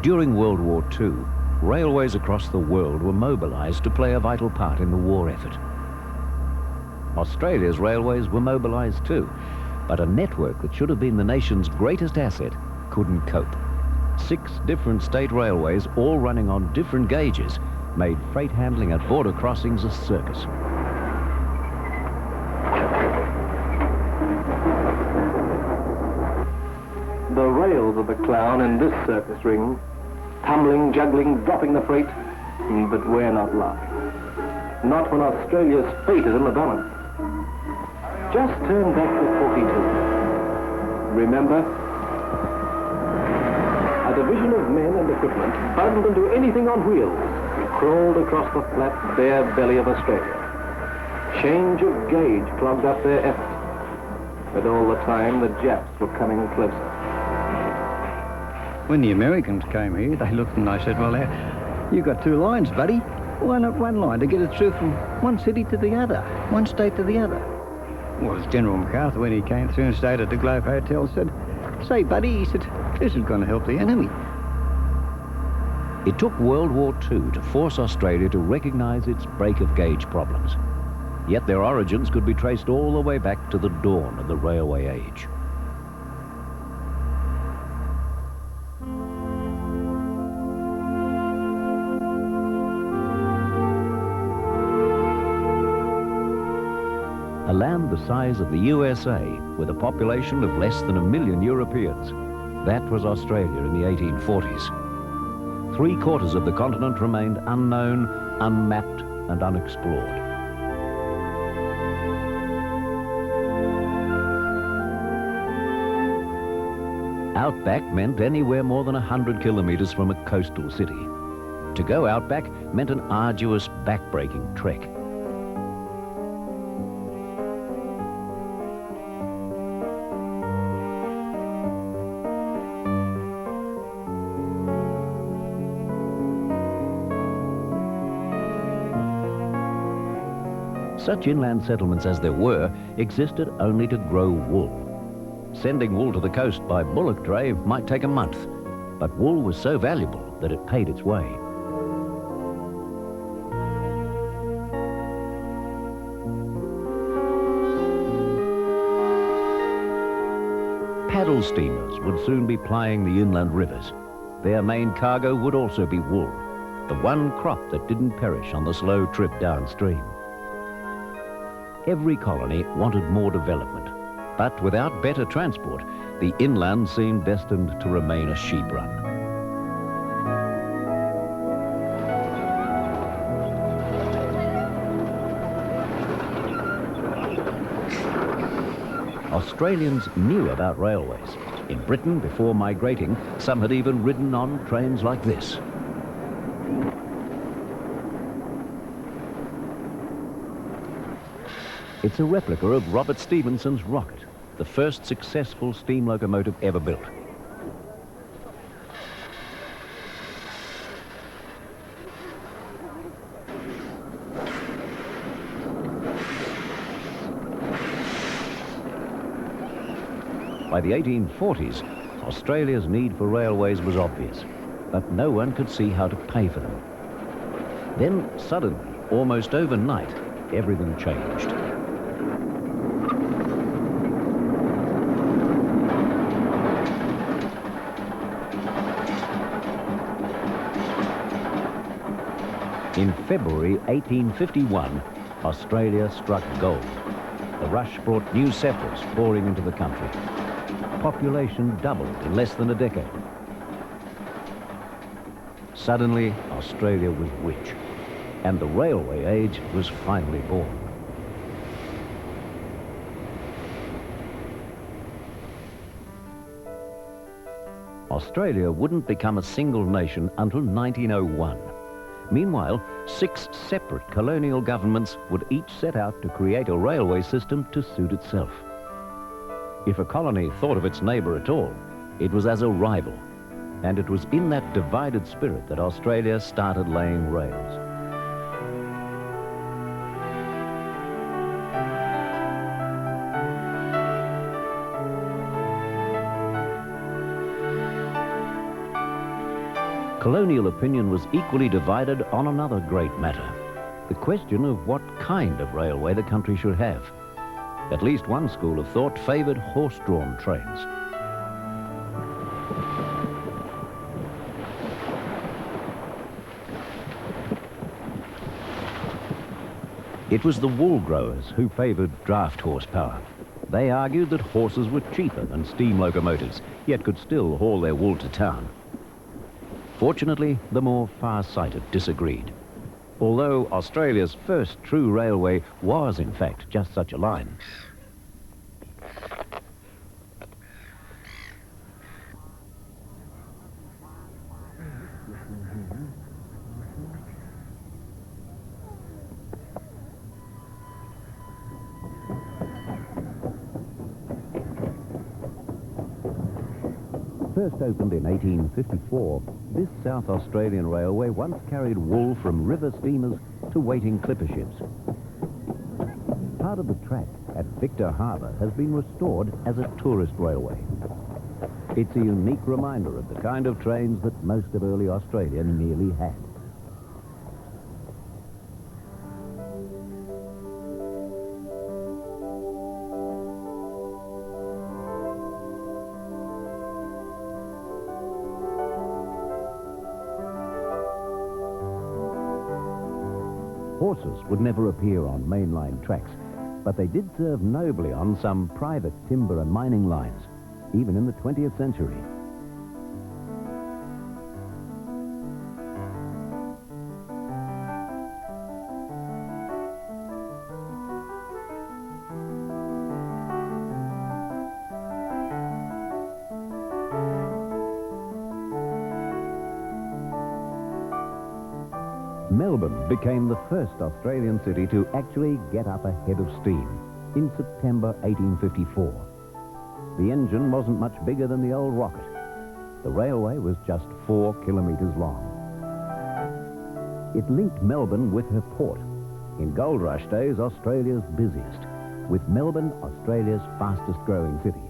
During World War II, railways across the world were mobilised to play a vital part in the war effort. Australia's railways were mobilised too, but a network that should have been the nation's greatest asset couldn't cope. 6 different state railways, all running on different gauges, made freight handling at border crossings a circus. The rails of the clown in this circus ring, tumbling, juggling, dropping the freight, but we're not laughing. Not when Australia's fate is in the balance. Just turn back to 42. Remember? A division of men and equipment bundled into anything on wheels crawled across the flat, bare belly of Australia. Change of gauge clogged up their effort. But all the time, the Japs were coming closer. When the Americans came here, they looked and they said, well, you've got 2 lines, buddy. Why not 1 line to get it through from one city to the other, one state to the other? Well, as General MacArthur, when he came through and stayed at the Globe Hotel, said, say, buddy, he said, this is going to help the enemy. It took World War II to force Australia to recognise its break-of-gauge problems. Yet their origins could be traced all the way back to the dawn of the railway age. A land the size of the USA, with a population of less than 1 million Europeans. That was Australia in the 1840s. 3/4 of the continent remained unknown, unmapped, and unexplored. Outback meant anywhere more than 100 kilometres from a coastal city. To go outback meant an arduous, back-breaking trek. Such inland settlements as there were existed only to grow wool. Sending wool to the coast by bullock dray might take a month, but wool was so valuable that it paid its way. Paddle steamers would soon be plying the inland rivers. Their main cargo would also be wool, the one crop that didn't perish on the slow trip downstream. Every colony wanted more development, but without better transport, the inland seemed destined to remain a sheep run. Australians knew about railways. In Britain, before migrating, some had even ridden on trains like this. It's a replica of Robert Stephenson's rocket, the first successful steam locomotive ever built. By the 1840s, Australia's need for railways was obvious, but no one could see how to pay for them. Then suddenly, almost overnight, everything changed. In February 1851, Australia struck gold. The rush brought new settlers pouring into the country. Population doubled in less than a decade. Suddenly, Australia was rich, and the railway age was finally born. Australia wouldn't become a single nation until 1901. Meanwhile, 6 separate colonial governments would each set out to create a railway system to suit itself. If a colony thought of its neighbour at all, it was as a rival. And it was in that divided spirit that Australia started laying rails. Colonial opinion was equally divided on another great matter, the question of what kind of railway the country should have. At least one school of thought favoured horse-drawn trains. It was the wool growers who favoured draft horsepower. They argued that horses were cheaper than steam locomotives, yet could still haul their wool to town. Fortunately, the more far-sighted disagreed. Although Australia's first true railway was, in fact, just such a line. First opened in 1854, this South Australian railway once carried wool from river steamers to waiting clipper ships. Part of the track at Victor Harbour has been restored as a tourist railway. It's a unique reminder of the kind of trains that most of early Australia nearly had. Horses would never appear on mainline tracks, but they did serve nobly on some private timber and mining lines, even in the 20th century. Melbourne became the first Australian city to actually get up a head of steam in September 1854. The engine wasn't much bigger than the old rocket. The railway was just 4 kilometres long. It linked Melbourne with her port. In gold rush days, Australia's busiest, with Melbourne Australia's fastest growing city.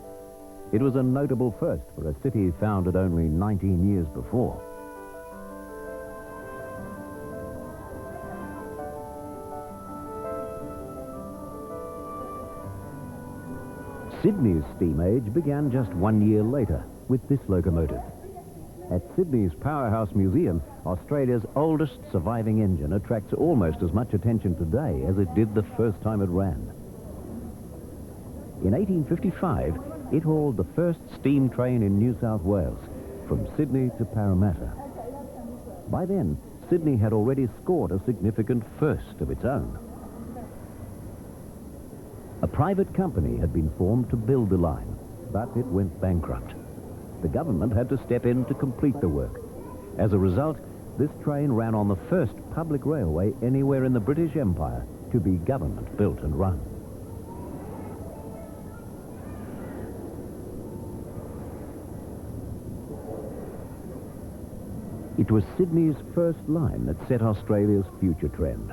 It was a notable first for a city founded only 19 years before. Sydney's steam age began just 1 year later with this locomotive. At Sydney's Powerhouse Museum, Australia's oldest surviving engine attracts almost as much attention today as it did the first time it ran. In 1855, it hauled the first steam train in New South Wales from Sydney to Parramatta. By then, Sydney had already scored a significant first of its own. A private company had been formed to build the line, but it went bankrupt. The government had to step in to complete the work. As a result, this train ran on the first public railway anywhere in the British Empire to be government-built and run. It was Sydney's first line that set Australia's future trend.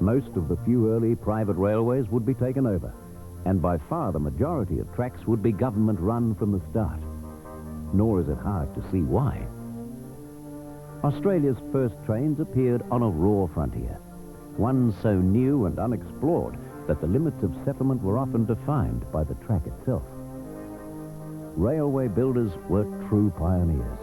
Most of the few early private railways would be taken over, and by far the majority of tracks would be government-run from the start. Nor is it hard to see why. Australia's first trains appeared on a raw frontier, one so new and unexplored that the limits of settlement were often defined by the track itself. Railway builders were true pioneers.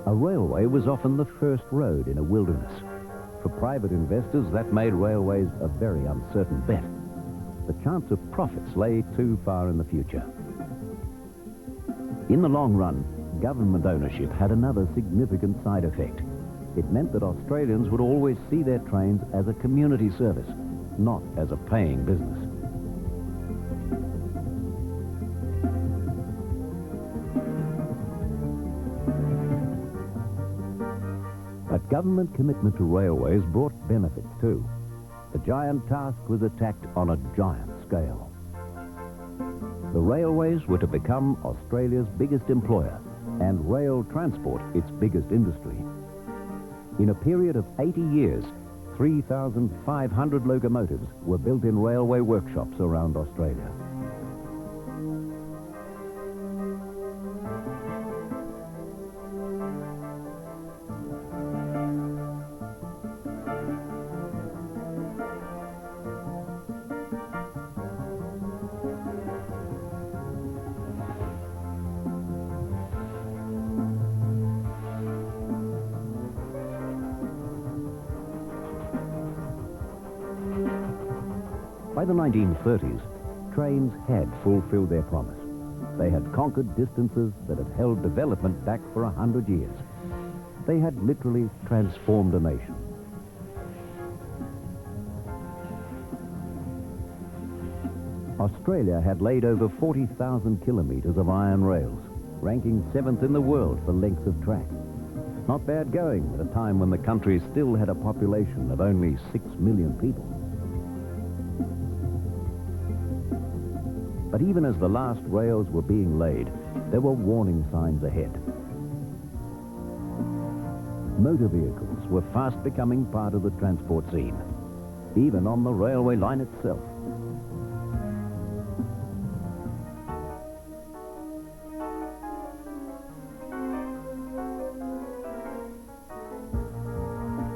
A railway was often the first road in a wilderness. For private investors, that made railways a very uncertain bet. The chance of profits lay too far in the future. In the long run, government ownership had another significant side effect. It meant that Australians would always see their trains as a community service, not as a paying business. But government commitment to railways brought benefits too. The giant task was attacked on a giant scale. The railways were to become Australia's biggest employer and rail transport its biggest industry. In a period of 80 years, 3,500 locomotives were built in railway workshops around Australia. By the 1930s, trains had fulfilled their promise. They had conquered distances that had held development back for 100 years. They had literally transformed a nation. Australia had laid over 40,000 kilometres of iron rails, ranking 7th in the world for length of track. Not bad going at a time when the country still had a population of only 6 million people. But even as the last rails were being laid, there were warning signs ahead. Motor vehicles were fast becoming part of the transport scene, even on the railway line itself.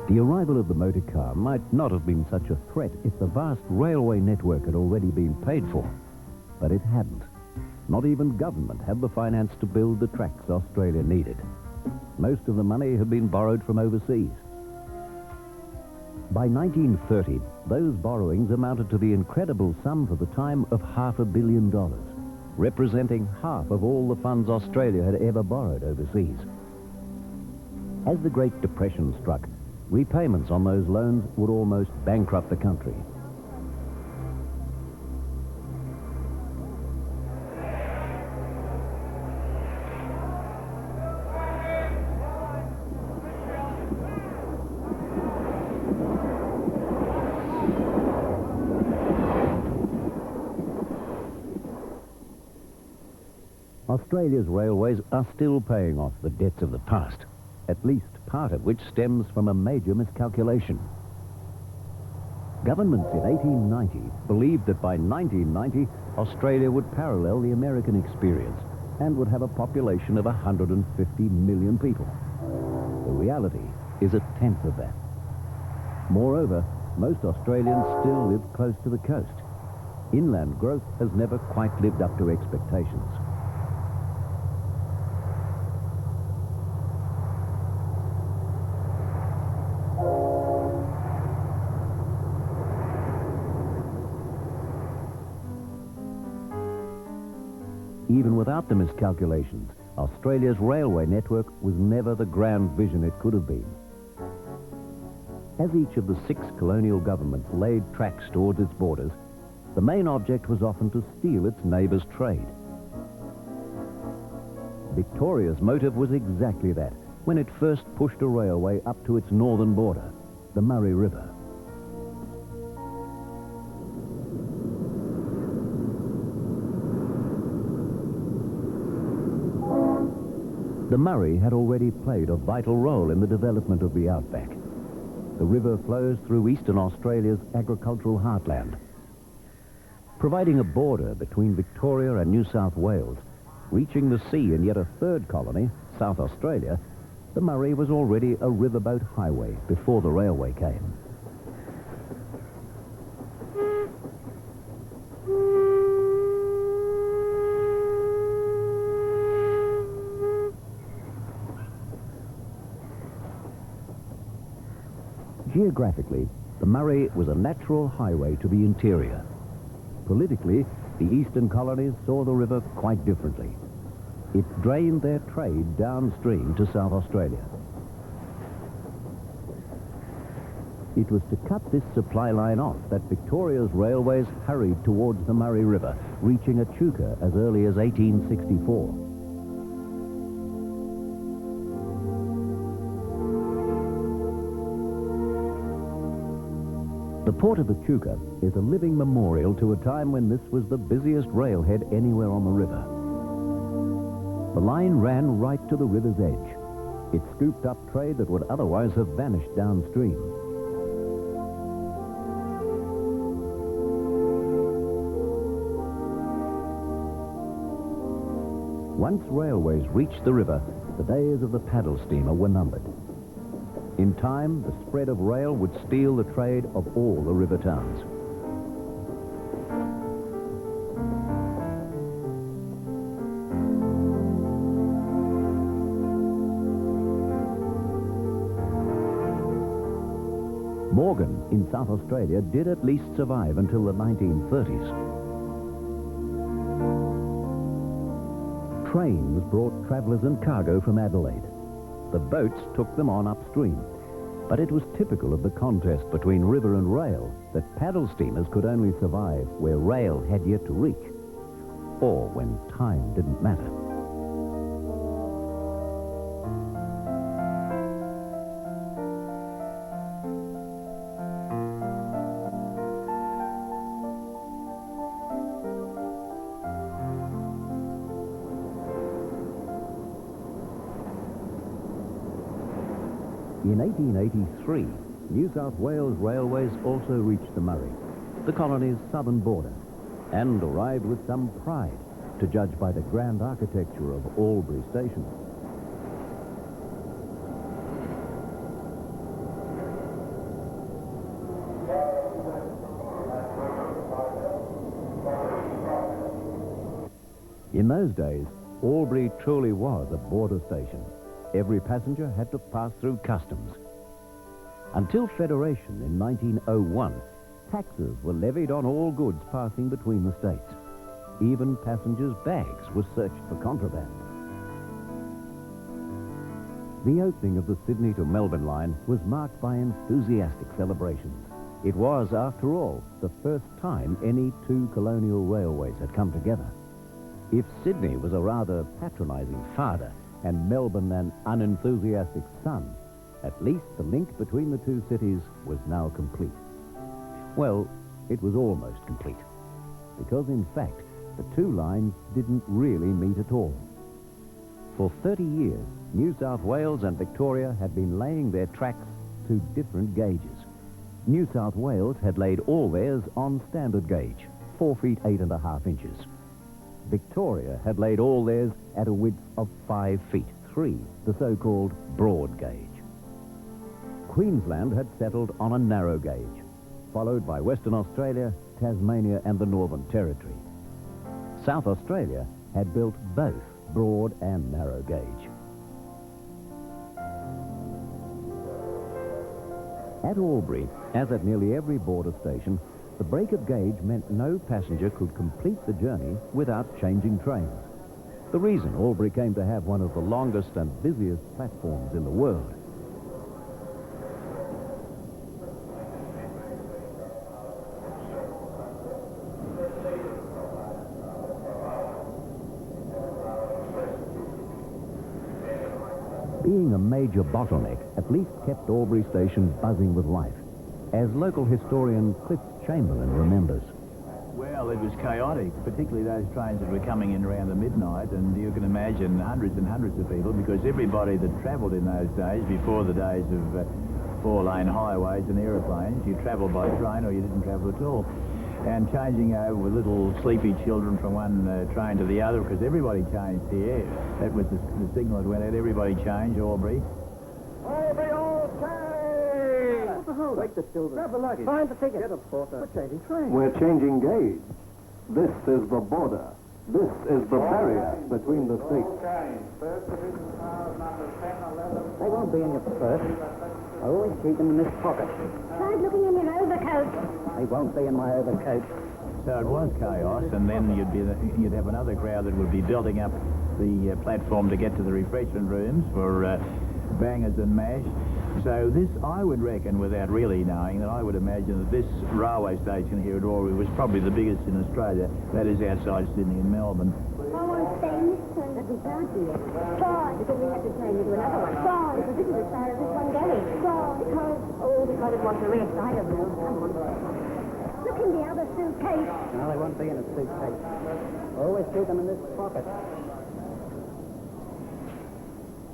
The arrival of the motor car might not have been such a threat if the vast railway network had already been paid for. But it hadn't. Not even government had the finance to build the tracks Australia needed. Most of the money had been borrowed from overseas. By 1930, those borrowings amounted to the incredible sum for the time of $500 million, representing half of all the funds Australia had ever borrowed overseas. As the Great Depression struck, repayments on those loans would almost bankrupt the country. Australia's railways are still paying off the debts of the past, at least part of which stems from a major miscalculation. Governments in 1890 believed that by 1990, Australia would parallel the American experience and would have a population of 150 million people. The reality is a tenth of that. Moreover, most Australians still live close to the coast. Inland growth has never quite lived up to expectations. Even without the miscalculations, Australia's railway network was never the grand vision it could have been. As each of the 6 colonial governments laid tracks towards its borders, the main object was often to steal its neighbours' trade. Victoria's motive was exactly that, when it first pushed a railway up to its northern border, the Murray River. The Murray had already played a vital role in the development of the outback. The river flows through eastern Australia's agricultural heartland. Providing a border between Victoria and New South Wales, reaching the sea in yet a third colony, South Australia, the Murray was already a riverboat highway before the railway came. Geographically, the Murray was a natural highway to the interior. Politically, the eastern colonies saw the river quite differently. It drained their trade downstream to South Australia. It was to cut this supply line off that Victoria's railways hurried towards the Murray River, reaching Echuca as early as 1864. Port of Echuca is a living memorial to a time when this was the busiest railhead anywhere on the river. The line ran right to the river's edge. It scooped up trade that would otherwise have vanished downstream. Once railways reached the river, the days of the paddle steamer were numbered. In time, the spread of rail would steal the trade of all the river towns. Morgan in South Australia did at least survive until the 1930s. Trains brought travellers and cargo from Adelaide. The boats took them on upstream. But it was typical of the contest between river and rail that paddle steamers could only survive where rail had yet to reach, or when time didn't matter. In 1883, New South Wales Railways also reached the Murray, the colony's southern border, and arrived with some pride, to judge by the grand architecture of Albury Station. In those days, Albury truly was a border station. Every passenger had to pass through customs. Until Federation in 1901, taxes were levied on all goods passing between the states. Even passengers' bags were searched for contraband. The opening of the Sydney to Melbourne line was marked by enthusiastic celebrations. It was, after all, the first time any two colonial railways had come together. If Sydney was a rather patronising father, and Melbourne an unenthusiastic son, at least the link between the two cities was now complete. Well, it was almost complete, because in fact, the two lines didn't really meet at all. For 30 years, New South Wales and Victoria had been laying their tracks to different gauges. New South Wales had laid all theirs on standard gauge, 4 feet 8.5 inches. Victoria had laid all theirs at a width of 5 feet 3, the so-called broad gauge. Queensland had settled on a narrow gauge, followed by Western Australia, Tasmania and the Northern Territory. South Australia had built both broad and narrow gauge. At Albury, as at nearly every border station, the break of gauge meant no passenger could complete the journey without changing trains. The reason Albury came to have one of the longest and busiest platforms in the world. Being a major bottleneck at least kept Albury Station buzzing with life, as local historian Cliff Chamberlain remembers. Well, it was chaotic, particularly those trains that were coming in around the midnight, and you can imagine hundreds and hundreds of people, because everybody that travelled in those days, before the days of four-lane highways and aeroplanes, you travelled by train or you didn't travel at all. And changing over with little sleepy children from one train to the other, because everybody changed here. That was the signal that went out, everybody changed, Albury. Albury, all change! What the hell? Wake the children. Grab the luggage. Find the ticket. Get a porter. We're changing trains. We're changing gauge. This is the border. This is the barrier between the states. They won't be in your purse. I always keep them in this pocket. Try looking in your overcoat. They won't be in my overcoat. So it was chaos, and then you'd have another crowd that would be building up the platform to get to the refreshment rooms for bangers and mash. So this, I would reckon, without really knowing, that I would imagine that this railway station here at Albury was probably the biggest in Australia. That is outside Sydney and Melbourne. I want to stay in this train that we can't hear. Why? Because we have to change into another one. Why? Because this is as far as this one goes. Why? Because it wants a rest. I don't know. Come on. Look in the other suitcase. No, they won't be in a suitcase. Always keep them in this pocket.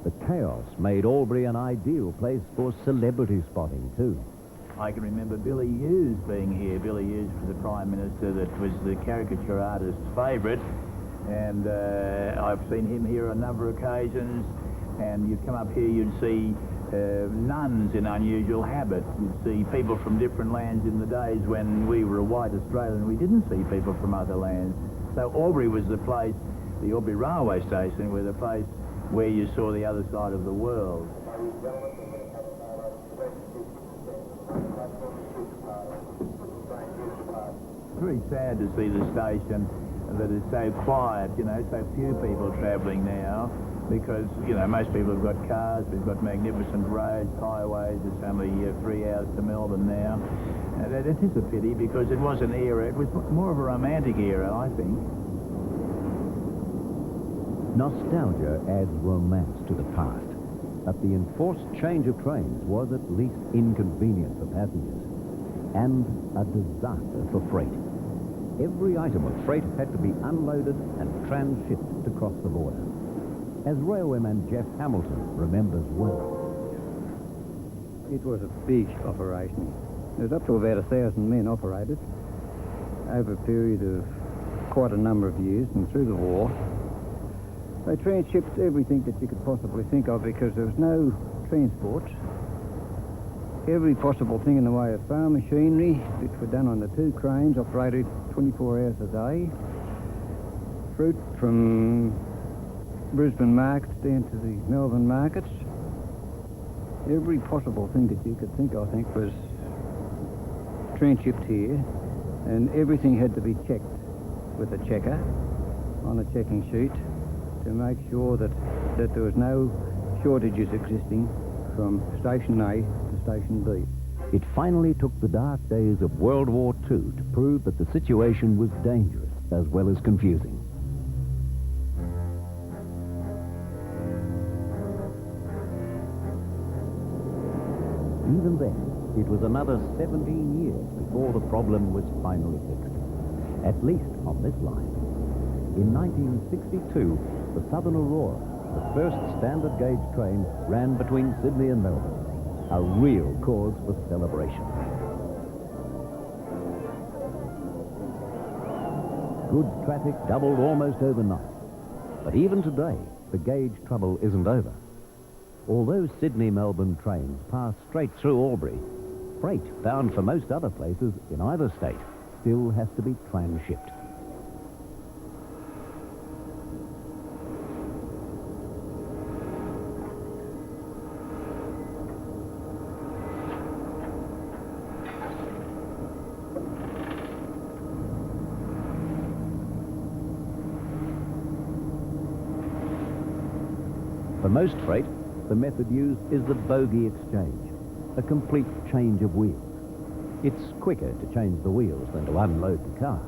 The chaos made Albury an ideal place for celebrity spotting, too. I can remember Billy Hughes being here. Billy Hughes was the Prime Minister that was the caricature artist's favourite. And I've seen him here on a number of occasions. And you'd come up here, you'd see nuns in unusual habit. You'd see people from different lands in the days when we were a white Australian. We didn't see people from other lands. So Albury was the place, the Albury railway station, was the place where you saw the other side of the world. It's very sad to see the station that is so quiet, you know, so few people travelling now, because, you know, most people have got cars, we've got magnificent roads, highways. It's only 3 hours to Melbourne now. And it is a pity, because it was an era, it was more of a romantic era, I think. Nostalgia adds romance to the past, but the enforced change of trains was at least inconvenient for passengers and a disaster for freight. Every item of freight had to be unloaded and transshipped to cross the border, as railwayman Jeff Hamilton remembers well. It was a big operation. There was up to about 1,000 men operated over a period of quite a number of years, and through the war. They transshipped everything that you could possibly think of, because there was no transport. Every possible thing in the way of farm machinery, which were done on the 2 cranes, operated 24 hours a day. Fruit from Brisbane markets down to the Melbourne markets. Every possible thing that you could think, I think, was transshipped here, and everything had to be checked with a checker on a checking sheet to make sure that there was no shortages existing from Station A to Station B. It finally took the dark days of World War II to prove that the situation was dangerous as well as confusing. Even then, it was another 17 years before the problem was finally fixed, at least on this line. In 1962, the Southern Aurora, the first standard gauge train, ran between Sydney and Melbourne, a real cause for celebration. Goods traffic doubled almost overnight. But even today, the gauge trouble isn't over. Although Sydney-Melbourne trains pass straight through Albury, freight bound for most other places in either state still has to be transshipped. For most freight, the method used is the bogie exchange, a complete change of wheels. It's quicker to change the wheels than to unload the car.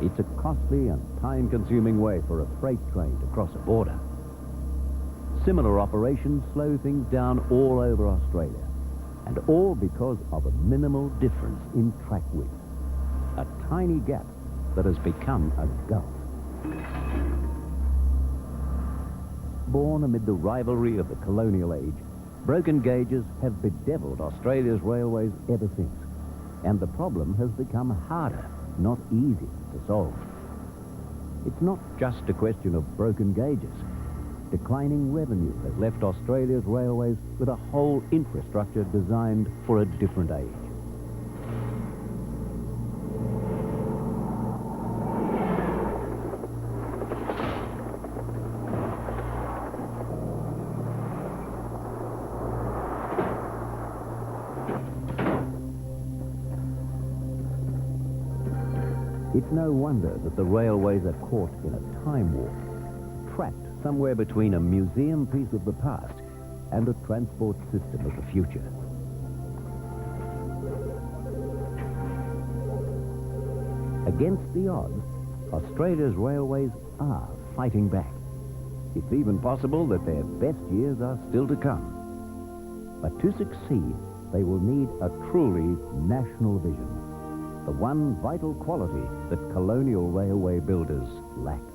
It's a costly and time-consuming way for a freight train to cross a border. Similar operations slow things down all over Australia, and all because of a minimal difference in track width. A tiny gap that has become a gulf. Born amid the rivalry of the colonial age, broken gauges have bedeviled Australia's railways ever since, and the problem has become harder, not easier to solve. It's not just a question of broken gauges. Declining revenue has left Australia's railways with a whole infrastructure designed for a different age. It's no wonder that the railways are caught in a time warp, trapped somewhere between a museum piece of the past and a transport system of the future. Against the odds, Australia's railways are fighting back. It's even possible that their best years are still to come. But to succeed, they will need a truly national vision, the one vital quality that colonial railway builders lacked.